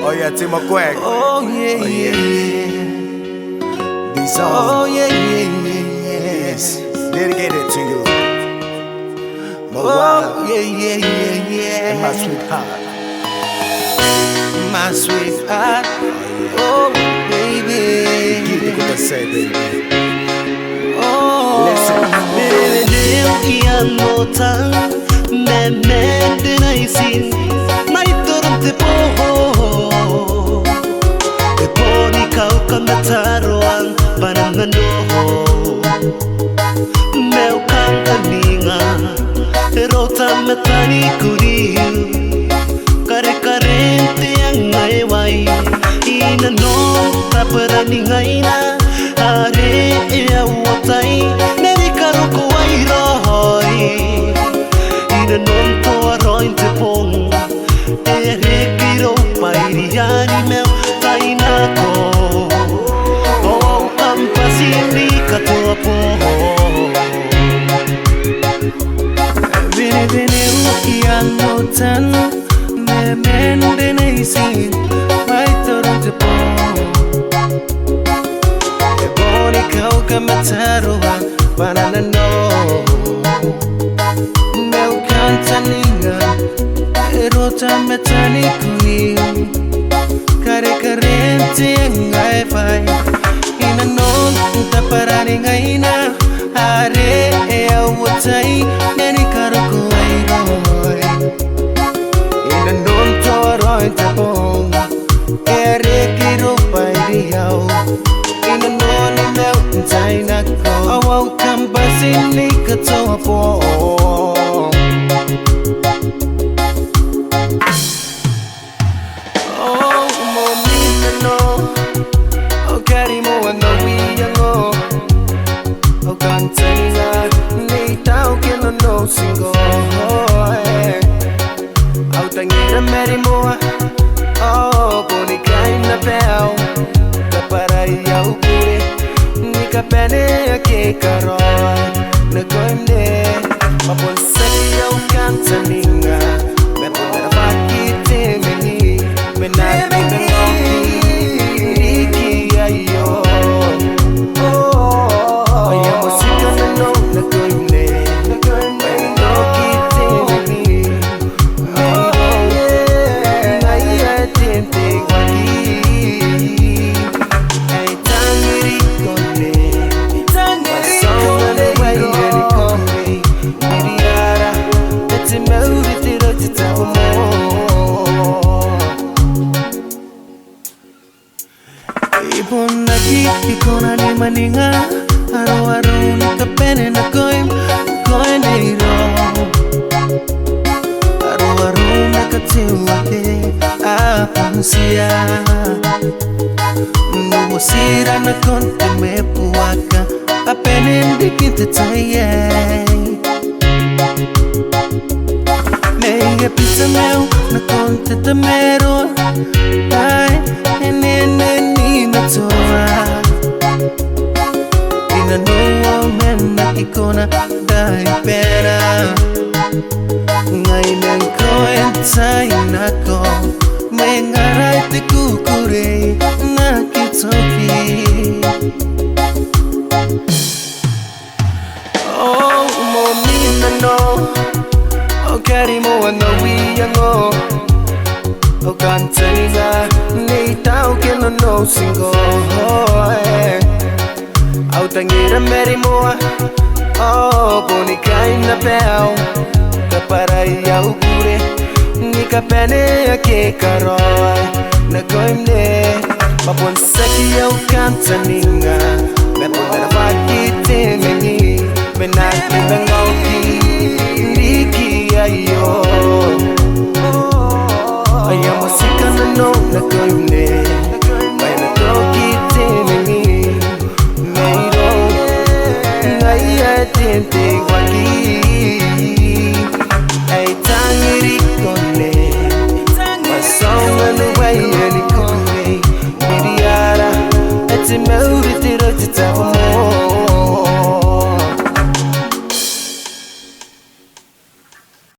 Oh yeah, Timo Quack. Oh yeah, Oh, yeah, yeah. These songs. Oh yeah, yeah, yeah, Yes, dedicated to you. My Oh wild yeah, yeah, yeah, yeah. and my sweetheart. My sweetheart. Oh yeah. Oh baby. Get the good to say, baby. Oh. Listen. Metani kuriu kare karente yang ngai wai ina no taparani ngaina are e awatai neri karuko wai roi ina non to roin te pong e re kiro pai yani me taina ko oh ampasini katoa po Vene ukianotan me mende neisin mai torunte po e boni kau kamataruwa banana no me ukantaninga e rota metani kuni kare karente ngai fai ina non taparani ngaina are e awatai neni karuko ai roi ina non to roi te pong e are kiro pai riau ina non meu tai na ko au kambasini katoa po oh momina no oh karimo no wi yango oh kantaina Nei Taauke no singo au tangira meri moa oh boni kaina peo kaparai au kure ni kapene ake karoi na koimne mapon saki au kantaninga me pondera pakite meni menaki mengoki niki ayo Ikona ni maninga aro ni kapene na koim neiro aro na katiwa ke apansia no sira na konte me puaka apene ndikite taye Nega pizza meu na konte tamero ai enene ni na toa ina no mena ikona dai pera ngai men ko entai na ko mengarai te kukure na kitoki oh momina no oh karimo no wi yango oh kantaina Nei Taauke no singo au tangira meri moa oh boni kaina peo kaparai au kure ni kapene ake karoi na koimne mapon saki au kantaninga me pondera pakite meni menaki mengoki niki ayo